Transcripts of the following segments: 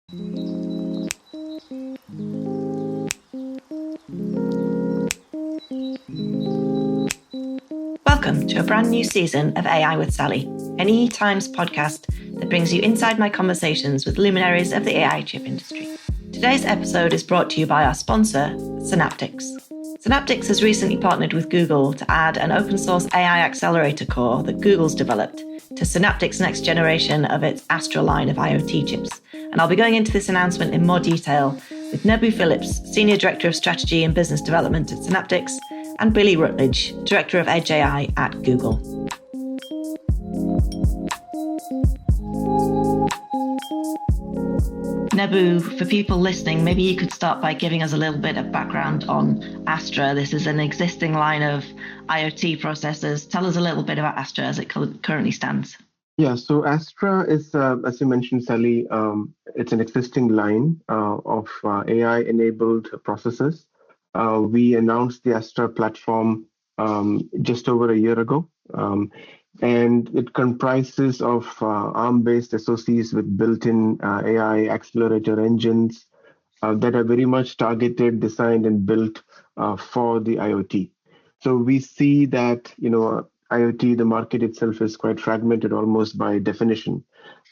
Welcome to a brand new season of AI with Sally, an EE Times podcast that brings you inside my conversations with luminaries of the AI chip industry. Today's episode is brought to you by our sponsor, Synaptics. Synaptics has recently partnered with Google to add an open source AI accelerator core that Google's developed to Synaptics' next generation of its Astra line of IoT chips. And I'll be going into this announcement in more detail with Nebu Phillips, Senior Director of Strategy and Business Development at Synaptics, and Billy Rutledge, Director of Edge AI at Google. Nebu, for people listening, maybe you could start by giving us a little bit of background on Astra. This is an existing line of IoT processors. Tell us a little bit about Astra as it currently stands. Yeah, so Astra is, as you mentioned, Sally, it's an existing line of AI-enabled processors. We announced the Astra platform just over a year ago, and it comprises of ARM-based SoCs with built-in AI accelerator engines that are very much targeted, designed, and built for the IoT. So we see that, IoT, the market itself is quite fragmented almost by definition.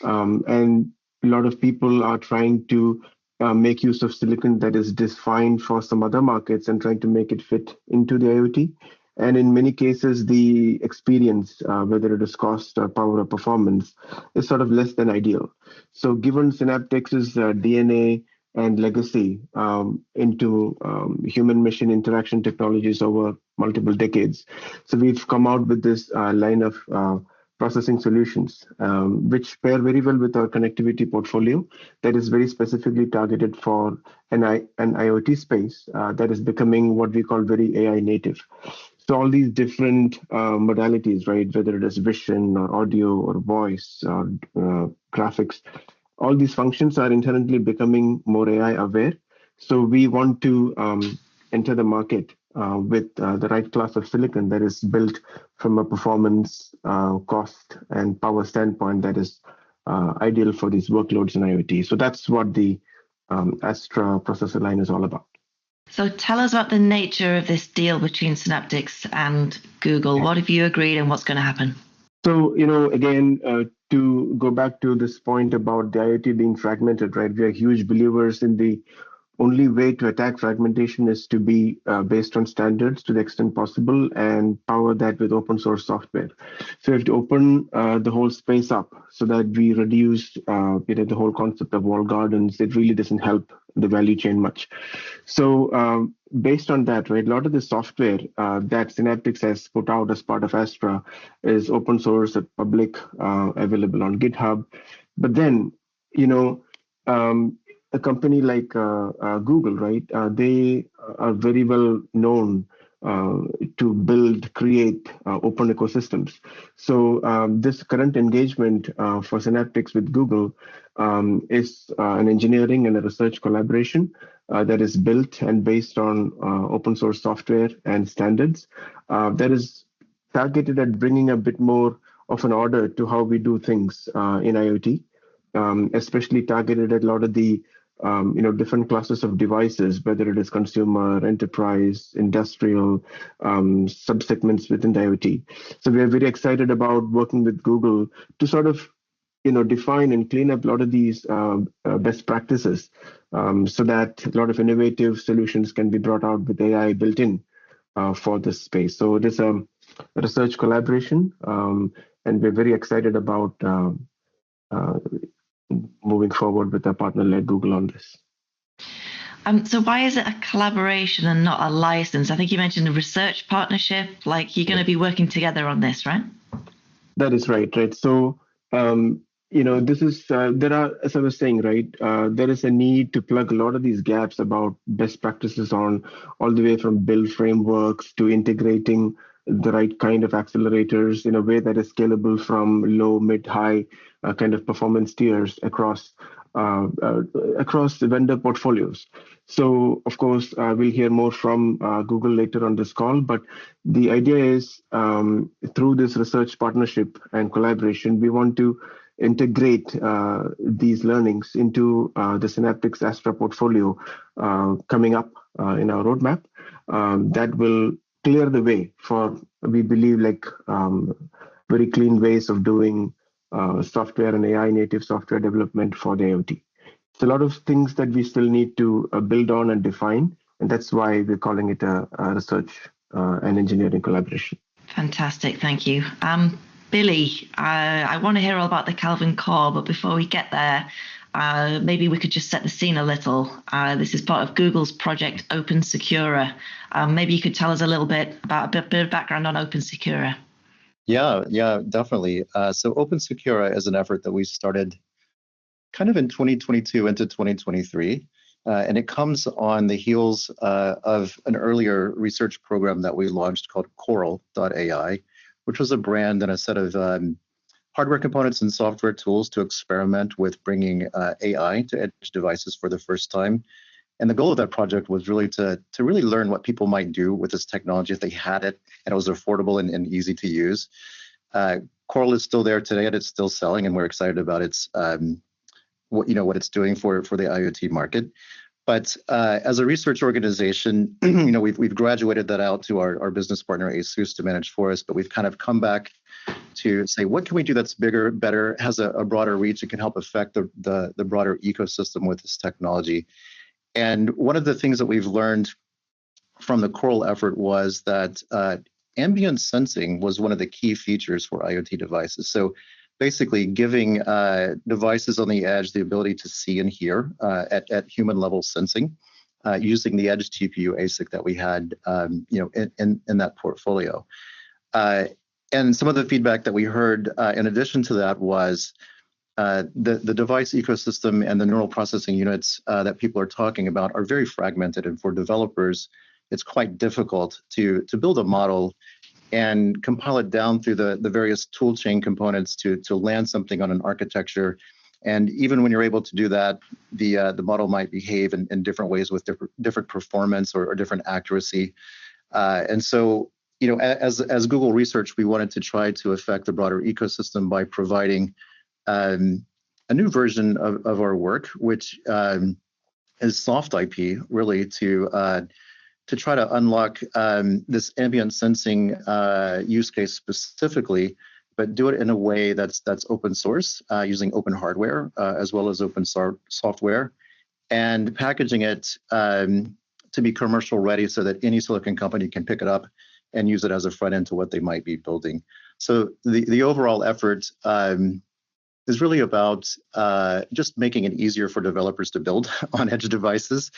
And a lot of people are trying to make use of silicon that is defined for some other markets and trying to make it fit into the IoT. And in many cases, the experience, whether it is cost or power or performance, is sort of less than ideal. So given Synaptics' DNA and legacy into human-machine interaction technologies over multiple decades, so we've come out with this line of processing solutions, which pair very well with our connectivity portfolio that is very specifically targeted for an IoT space that is becoming what we call very AI native. So all these different modalities, right, whether it is vision or audio or voice or graphics, all these functions are inherently becoming more AI aware. So we want to enter the market with the right class of silicon that is built from a performance, cost, and power standpoint that is ideal for these workloads in IoT. So that's what the Astra processor line is all about. So tell us about the nature of this deal between Synaptics and Google. What have you agreed and what's going to happen? So, again, to go back to this point about the IoT being fragmented, right? We are huge believers in the only way to attack fragmentation is to be based on standards to the extent possible and power that with open source software. So we have to open the whole space up so that we reduce the whole concept of walled gardens. It really doesn't help the value chain much. So based on that, right, a lot of the software that Synaptics has put out as part of Astra is open source, public, available on GitHub. But then, a company like Google, right? They are very well known to create open ecosystems. So this current engagement for Synaptics with Google is an engineering and a research collaboration that is built and based on open source software and standards that is targeted at bringing a bit more of an order to how we do things in IoT, especially targeted at a lot of the different classes of devices, whether it is consumer, enterprise, industrial, subsegments within the IoT. So we are very excited about working with Google to sort of, define and clean up a lot of these best practices so that a lot of innovative solutions can be brought out with AI built in for this space. So it is a research collaboration, and we're very excited about moving forward with our partner like Google on this. So why is it a collaboration and not a license? I think you mentioned a research partnership, like you're going to be working together on this, right? That is right. So, this is, there are, as I was saying, right, there is a need to plug a lot of these gaps about best practices on all the way from build frameworks to integrating the right kind of accelerators in a way that is scalable from low, mid, high kind of performance tiers across the vendor portfolios. So, of course, we'll hear more from Google later on this call, but the idea is through this research partnership and collaboration, we want to integrate these learnings into the Synaptics Astra portfolio coming up in our roadmap. That will clear the way for, we believe, very clean ways of doing software and AI native software development for the IoT. It's a lot of things that we still need to build on and define, and that's why we're calling it a research and engineering collaboration. Fantastic, thank you. Billy, I want to hear all about the Kelvin core, but before we get there, maybe we could just set the scene a little. This is part of Google's project Open Secura. Maybe you could tell us a little bit about a bit of background on Open Secura. Yeah, definitely. So Open Secura is an effort that we started kind of in 2022 into 2023. And it comes on the heels of an earlier research program that we launched called Coral.ai, which was a brand and a set of hardware components and software tools to experiment with bringing AI to edge devices for the first time. And the goal of that project was really to really learn what people might do with this technology if they had it and it was affordable and easy to use. Coral is still there today and it's still selling, and we're excited about its what it's doing for the IoT market. But as a research organization, we've graduated that out to our business partner ASUS to manage for us, but we've kind of come back to say, what can we do that's bigger, better, has a broader reach, and can help affect the broader ecosystem with this technology. And one of the things that we've learned from the Coral effort was that ambient sensing was one of the key features for IoT devices. So basically giving devices on the edge the ability to see and hear at human level sensing using the Edge TPU ASIC that we had in that portfolio. And some of the feedback that we heard in addition to that was the device ecosystem and the neural processing units that people are talking about are very fragmented, and for developers, it's quite difficult to build a model and compile it down through the various toolchain components to land something on an architecture. And even when you're able to do that, the model might behave in different ways with different performance or different accuracy. And so, as Google Research, we wanted to try to affect the broader ecosystem by providing a new version of our work, which is soft IP, really, to try to unlock this ambient sensing use case specifically, but do it in a way that's open source, using open hardware as well as open software, and packaging it to be commercial ready so that any silicon company can pick it up and use it as a front end to what they might be building. So the overall effort is really about just making it easier for developers to build on edge devices,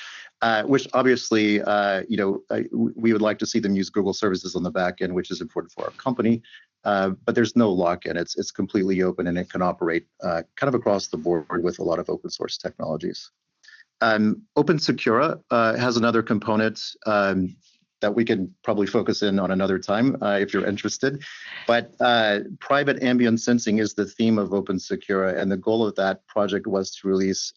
which obviously, we would like to see them use Google services on the back end, which is important for our company. But there's no lock-in. It's completely open, and it can operate kind of across the board with a lot of open source technologies. Open Secura has another component that we can probably focus in on another time if you're interested. But private ambient sensing is the theme of Open Secura, and the goal of that project was to release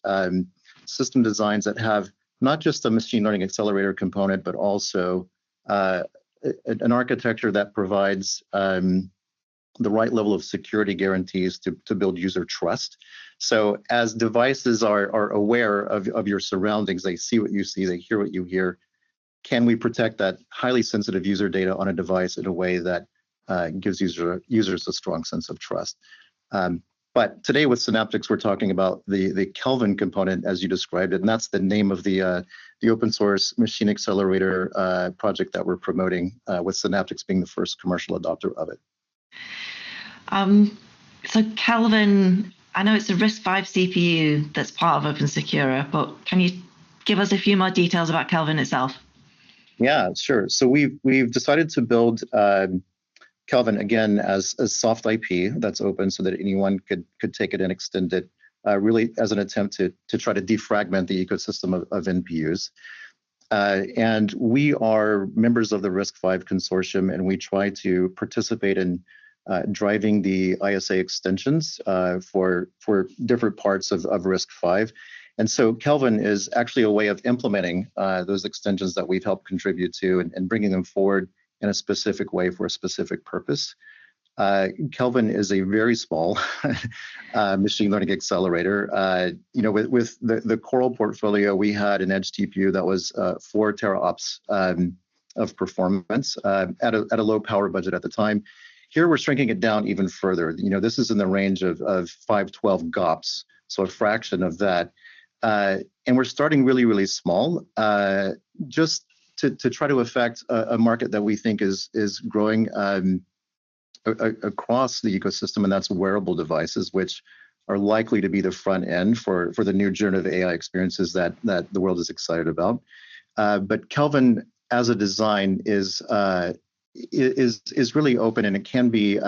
system designs that have not just a machine learning accelerator component, but also an architecture that provides the right level of security guarantees to build user trust. So as devices are aware of your surroundings, they see what you see, they hear what you hear, can we protect that highly sensitive user data on a device in a way that gives users a strong sense of trust? But today with Synaptics, we're talking about the Kelvin component, as you described it, and that's the name of the open source machine accelerator project that we're promoting, with Synaptics being the first commercial adopter of it. So Kelvin, I know it's a RISC-V CPU that's part of Open Secura, but can you give us a few more details about Kelvin itself? Yeah, sure. So we've decided to build Kelvin again as soft IP that's open, so that anyone could take it and extend it, really as an attempt to try to defragment the ecosystem of NPUs. And we are members of the RISC-V consortium, and we try to participate in driving the ISA extensions for different parts of RISC-V. And so Kelvin is actually a way of implementing those extensions that we've helped contribute to and bringing them forward in a specific way for a specific purpose. Kelvin is a very small machine learning accelerator. With the Coral portfolio, we had an edge TPU that was 4 teraops of performance at a low power budget at the time. Here we're shrinking it down even further. This is in the range of 512 GOPS, so a fraction of that. And we're starting really, really small, just to try to affect a market that we think is growing across the ecosystem, and that's wearable devices, which are likely to be the front end for the new generative AI experiences that the world is excited about. But Kelvin, as a design, is really open, and it can be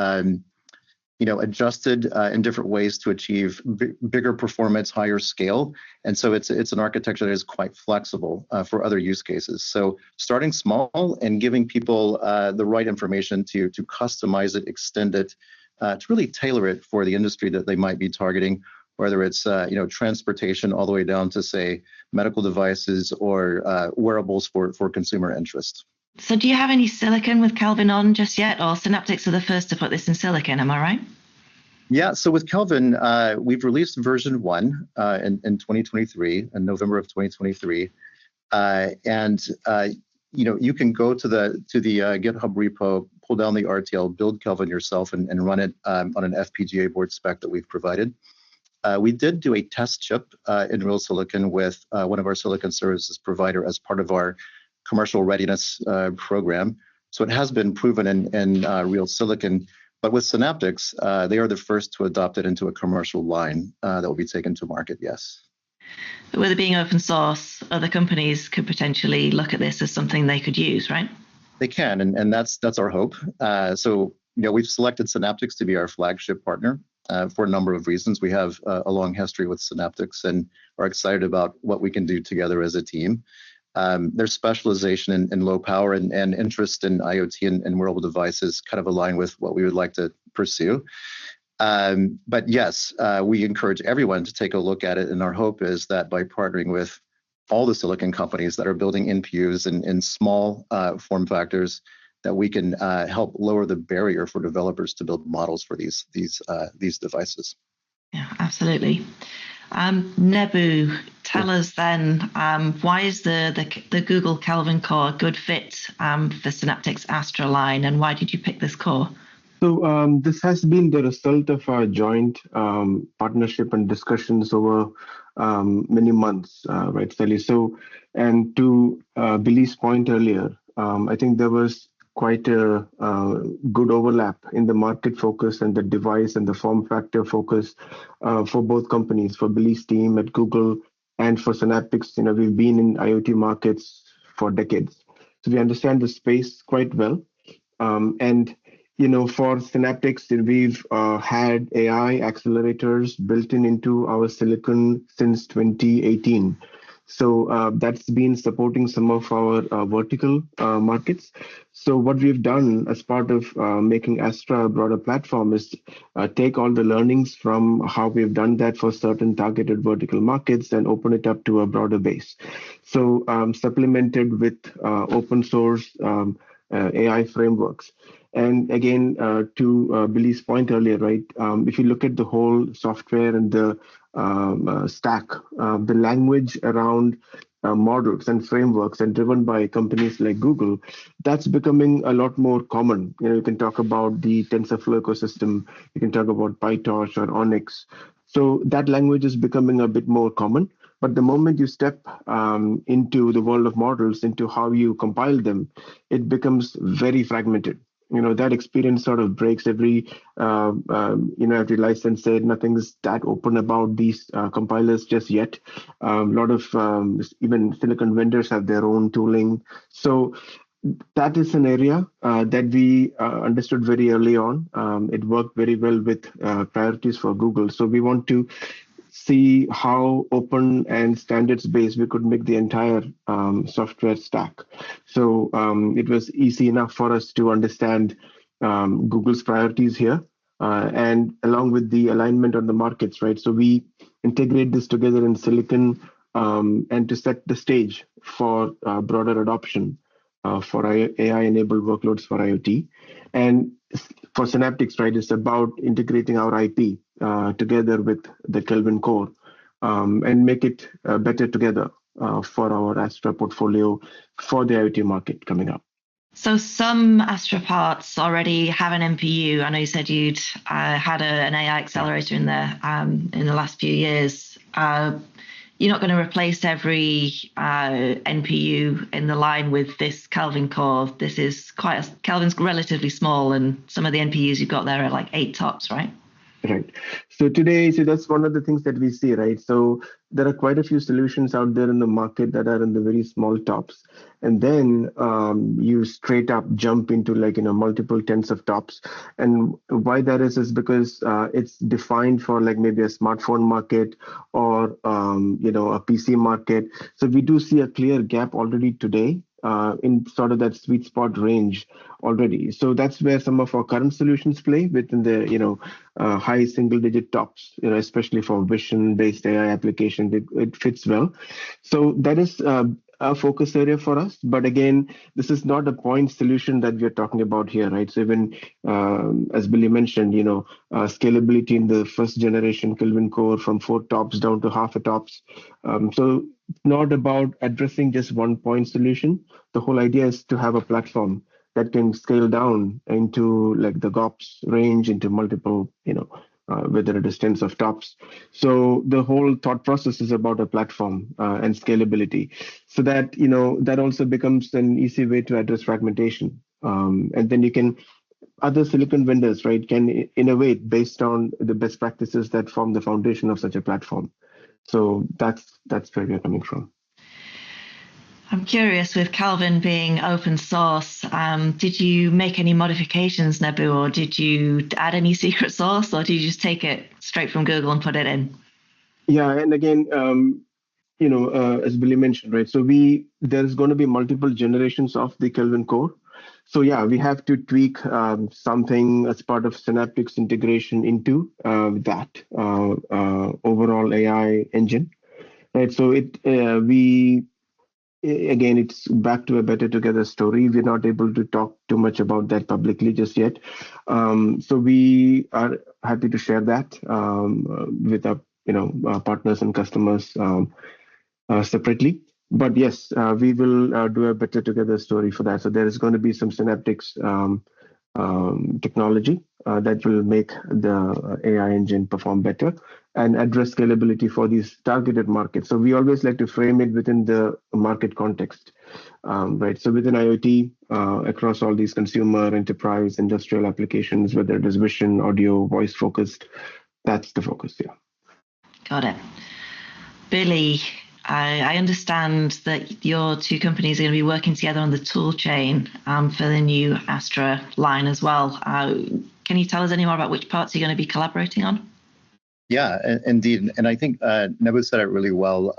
adjusted in different ways to achieve bigger performance, higher scale. And so it's an architecture that is quite flexible for other use cases. So starting small and giving people the right information to customize it, extend it, to really tailor it for the industry that they might be targeting, whether it's transportation all the way down to, say, medical devices or wearables for consumer interest. So do you have any silicon with Kelvin on just yet, or Synaptics are the first to put this in silicon, am I right? Yeah, so with Kelvin, we've released version 1 in 2023, in November of 2023. You can go to the GitHub repo, pull down the RTL, build Kelvin yourself, and run it on an FPGA board spec that we've provided. We did do a test chip in real silicon with one of our silicon services provider as part of our commercial readiness program. So it has been proven in real silicon, but with Synaptics, they are the first to adopt it into a commercial line that will be taken to market, yes. But with it being open source, other companies could potentially look at this as something they could use, right? They can, and that's our hope. So we've selected Synaptics to be our flagship partner for a number of reasons. We have a long history with Synaptics and are excited about what we can do together as a team. Their specialization in low power and interest in IoT and wearable devices kind of align with what we would like to pursue. But yes, we encourage everyone to take a look at it, and our hope is that by partnering with all the silicon companies that are building NPUs in small form factors, that we can help lower the barrier for developers to build models for these devices. Yeah, absolutely. Nebu, tell us then, why is the Google Kelvin core a good fit for Synaptics Astra line, and why did you pick this core? So this has been the result of our joint partnership and discussions over many months, right, Sally? So, and to Billy's point earlier, I think there was quite a good overlap in the market focus and the device and the form factor focus for both companies, for Billy's team at Google and for Synaptics. We've been in IoT markets for decades, so we understand the space quite well. And for Synaptics, we've had AI accelerators built into our silicon since 2018. So that's been supporting some of our vertical markets. So what we've done as part of making Astra a broader platform is take all the learnings from how we've done that for certain targeted vertical markets and open it up to a broader base. So supplemented with open source AI frameworks. And again, to Billy's point earlier, right? If you look at the whole software and the stack, the language around models and frameworks and driven by companies like Google, that's becoming a lot more common. You can talk about the TensorFlow ecosystem, you can talk about PyTorch or Onyx. So that language is becoming a bit more common. But the moment you step into the world of models, into how you compile them, it becomes very fragmented. That experience sort of breaks every license said. Nothing's that open about these compilers just yet. A lot of even silicon vendors have their own tooling. So that is an area that we understood very early on. It worked very well with priorities for Google. So we want to see how open and standards-based we could make the entire software stack. So it was easy enough for us to understand Google's priorities here, and along with the alignment on the markets, right? So we integrate this together in silicon and to set the stage for broader adoption for AI-enabled workloads for IoT. And for Synaptics, right, it's about integrating our IP together with the Kelvin core and make it better together for our Astra portfolio for the IoT market coming up. So some Astra parts already have an NPU. I know you said you'd had an AI accelerator in there in the last few years. You're not going to replace every NPU in the line with this Kelvin core. This is Kelvin's relatively small, and some of the NPUs you've got there are like 8 TOPS, right? Right. So today, that's one of the things that we see, right? So there are quite a few solutions out there in the market that are in the very small TOPS. And then you straight up jump into multiple tens of TOPS. And why that is because it's defined for maybe a smartphone market or, a PC market. So we do see a clear gap already today in sort of that sweet spot range already. So that's where some of our current solutions play within the, high single-digit TOPS, especially for vision-based AI applications. It fits well. So that is a focus area for us. But again, this is not a point solution that we are talking about here, right? So even as Billy mentioned, scalability in the first generation Kelvin core from 4 TOPS down to half a TOPS. So not about addressing just one point solution. The whole idea is to have a platform that can scale down into the GOPS range into multiple, whether it is tens of TOPS. So the whole thought process is about a platform and scalability. So that, that also becomes an easy way to address fragmentation. And then you can, other silicon vendors, right, can innovate based on the best practices that form the foundation of such a platform. So that's where we're coming from. I'm curious, with Kelvin being open source, did you make any modifications, Nebu, or did you add any secret sauce, or did you just take it straight from Google and put it in? Yeah, and again, as Billy mentioned, right, so there's going to be multiple generations of the Kelvin core. So yeah, we have to tweak something as part of Synaptics integration into that overall AI engine, right? So again, it's back to a better together story. We're not able to talk too much about that publicly just yet. So we are happy to share that with our partners and customers separately. But yes, we will do a better together story for that. So there is going to be some Synaptics technology that will make the AI engine perform better and address scalability for these targeted markets. So we always like to frame it within the market context, right? So within IoT, across all these consumer, enterprise, industrial applications, whether it is vision, audio, voice focused, that's the focus, yeah. Got it. Billy, I understand that your two companies are going to be working together on the tool chain for the new Astra line as well. Can you tell us any more about which parts you're going to be collaborating on? Yeah, indeed. And I think Nebu said it really well.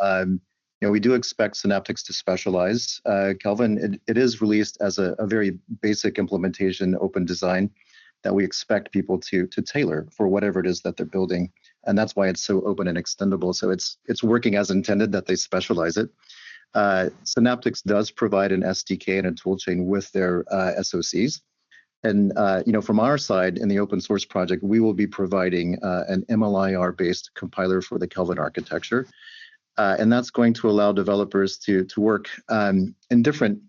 We do expect Synaptics to specialize. Kelvin, it is released as a very basic implementation, open design that we expect people to tailor for whatever it is that they're building. And that's why it's so open and extendable. So it's working as intended that they specialize it. Synaptics does provide an SDK and a toolchain with their SoCs. And from our side in the open source project, we will be providing an MLIR-based compiler for the Kelvin architecture. And that's going to allow developers to work in different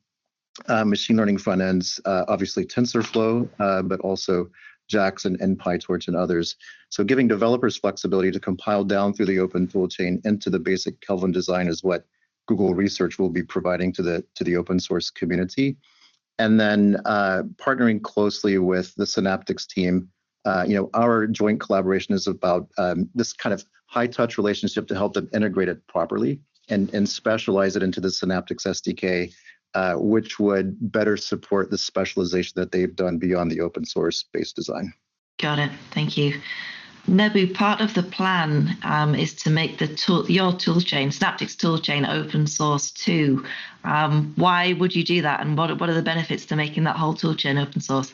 machine learning front ends, obviously TensorFlow, but also JAX and PyTorch and others. So giving developers flexibility to compile down through the open toolchain into the basic Kelvin design is what Google Research will be providing to the open source community. And then partnering closely with the Synaptics team, our joint collaboration is about this kind of high touch relationship to help them integrate it properly and specialize it into the Synaptics SDK, which would better support the specialization that they've done beyond the open source based design. Got it. Thank you. Nebu, part of the plan is to make your toolchain, Synaptics toolchain, open source too. Why would you do that, and what are the benefits to making that whole toolchain open source?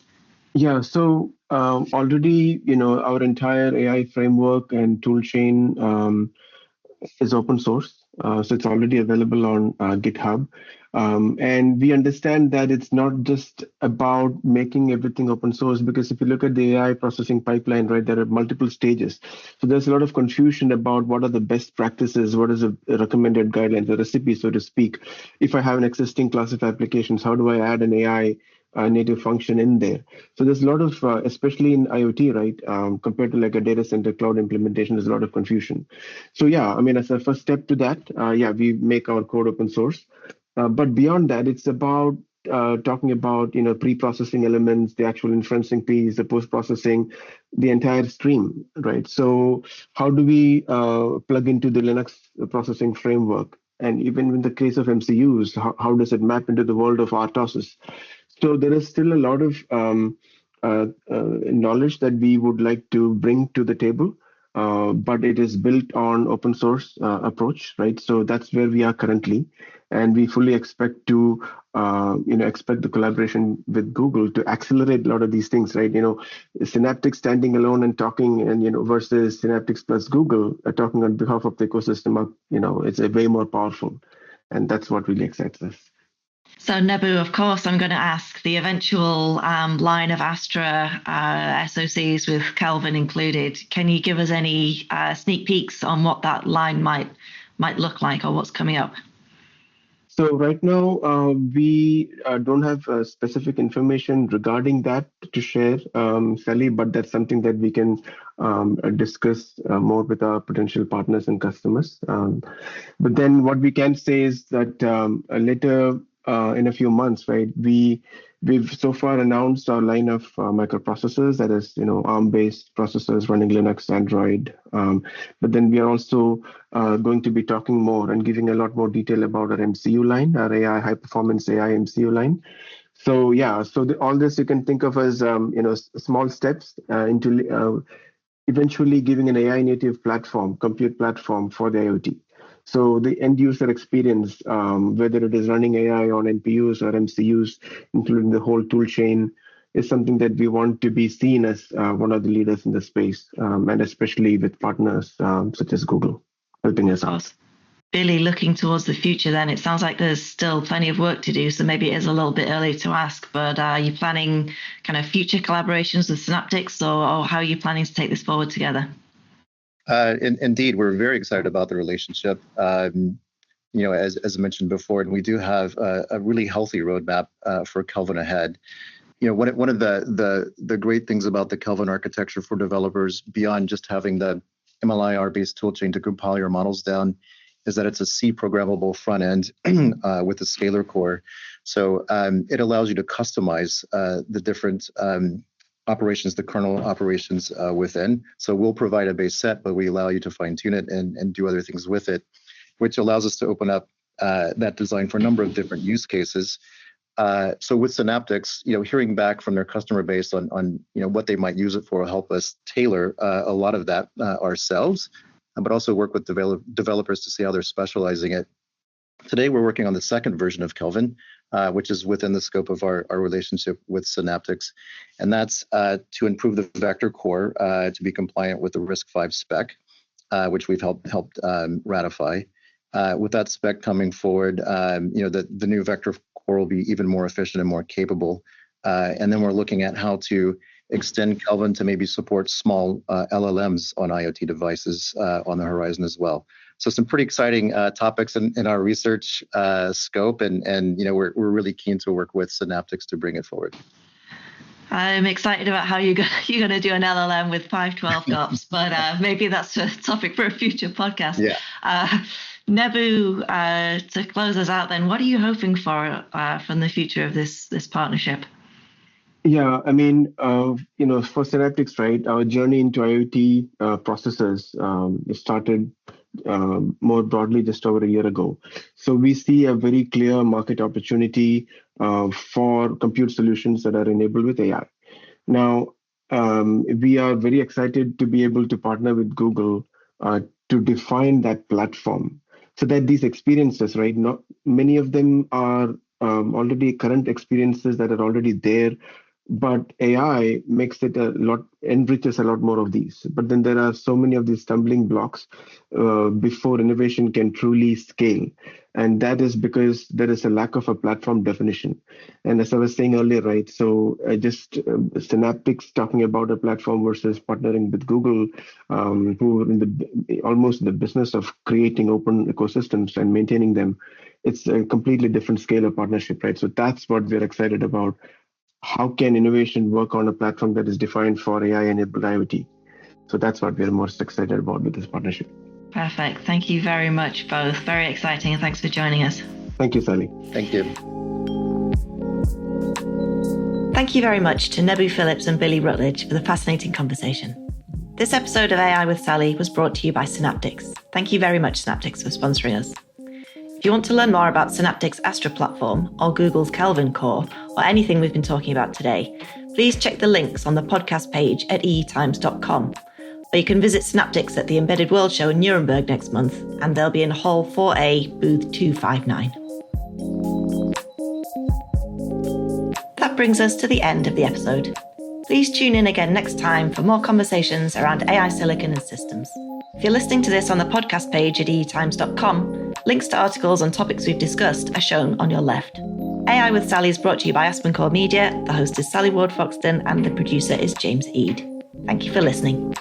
Yeah, so already, our entire AI framework and toolchain is open source. So it's already available on GitHub. And we understand that it's not just about making everything open source, because if you look at the AI processing pipeline, right, there are multiple stages. So there's a lot of confusion about what are the best practices, what is a recommended guidelines, the recipe, so to speak. If I have an existing class of applications, how do I add an AI native function in there? So there's a lot of, especially in IoT, right, compared to like a data center cloud implementation, there's a lot of confusion. So yeah, I mean, as a first step to that, yeah, we make our code open source. But beyond that, it's about talking about pre-processing elements, the actual inferencing piece, the post-processing, the entire stream, right? So how do we plug into the Linux processing framework? And even in the case of MCUs, how does it map into the world of RTOSes? So there is still a lot of knowledge that we would like to bring to the table, but it is built on open source approach, right? So that's where we are currently, and we fully expect to, expect the collaboration with Google to accelerate a lot of these things, right? Synaptics standing alone and talking, and versus Synaptics plus Google talking on behalf of the ecosystem, it's a way more powerful, and that's what really excites us. So Nebu, of course, I'm going to ask the eventual line of Astra SoCs with Kelvin included. Can you give us any sneak peeks on what that line might look like, or what's coming up? So right now, we don't have specific information regarding that to share, Sally, but that's something that we can discuss more with our potential partners and customers. But then what we can say is that later in a few months, right, we've so far announced our line of microprocessors, that is, ARM-based processors running Linux, Android. But then we are also going to be talking more and giving a lot more detail about our MCU line, our AI high-performance AI MCU line. So yeah, so all this you can think of as small steps into eventually giving an AI native platform, compute platform for the IoT. So the end user experience, whether it is running AI on NPUs or MCUs, including the whole tool chain, is something that we want to be seen as one of the leaders in the space, and especially with partners such as Google helping us out. Really looking towards the future, then it sounds like there's still plenty of work to do. So maybe it is a little bit early to ask, but are you planning kind of future collaborations with Synaptics, or how are you planning to take this forward together? Indeed, we're very excited about the relationship. As mentioned before, and we do have a really healthy roadmap for Kelvin ahead. One of the great things about the Kelvin architecture for developers, beyond just having the MLIR-based toolchain to compile your models down, is that it's a C programmable front end with a scalar core. So it allows you to customize the different operations, the kernel operations within. So we'll provide a base set, but we allow you to fine tune it and do other things with it, which allows us to open up that design for a number of different use cases. So with Synaptics, hearing back from their customer base on what they might use it for will help us tailor a lot of that ourselves, but also work with developers to see how they're specializing it. Today, we're working on the second version of Kelvin, which is within the scope of our relationship with Synaptics. And that's to improve the vector core to be compliant with the RISC-V spec, which we've helped ratify. With that spec coming forward, the new vector core will be even more efficient and more capable. And then we're looking at how to extend Kelvin to maybe support small LLMs on IoT devices on the horizon as well. So some pretty exciting topics in our research scope, and we're really keen to work with Synaptics to bring it forward. I'm excited about how you're going to do an LLM with 512 GOPS, but maybe that's a topic for a future podcast. Yeah. Nebu, to close us out then, what are you hoping for from the future of this partnership? Yeah, I mean, for Synaptics, right, our journey into IoT processors started more broadly just over a year ago. So we see a very clear market opportunity for compute solutions that are enabled with AI. Now, we are very excited to be able to partner with Google to define that platform so that these experiences, right, not many of them are already current experiences that are already there, but AI makes it enriches a lot more of these. But then there are so many of these stumbling blocks before innovation can truly scale. And that is because there is a lack of a platform definition. And as I was saying earlier, right, so Synaptics talking about a platform versus partnering with Google, who are almost in the business of creating open ecosystems and maintaining them. It's a completely different scale of partnership, right? So that's what we're excited about. How can innovation work on a platform that is defined for AI-enabled IoT? So that's what we're most excited about with this partnership. Perfect. Thank you very much, both. Very exciting, and thanks for joining us. Thank you, Sally. Thank you. Thank you very much to Nebu Phillips and Billy Rutledge for the fascinating conversation. This episode of AI with Sally was brought to you by Synaptics. Thank you very much, Synaptics, for sponsoring us. If you want to learn more about Synaptics' Astra platform or Google's Kelvin Core or anything we've been talking about today, please check the links on the podcast page at eetimes.com. Or you can visit Synaptics at the Embedded World Show in Nuremberg next month, and they'll be in Hall 4A, booth 259. That brings us to the end of the episode. Please tune in again next time for more conversations around AI silicon and systems. If you're listening to this on the podcast page at eetimes.com, links to articles on topics we've discussed are shown on your left. AI with Sally is brought to you by AspenCore Media. The host is Sally Ward-Foxton and the producer is James Eade. Thank you for listening.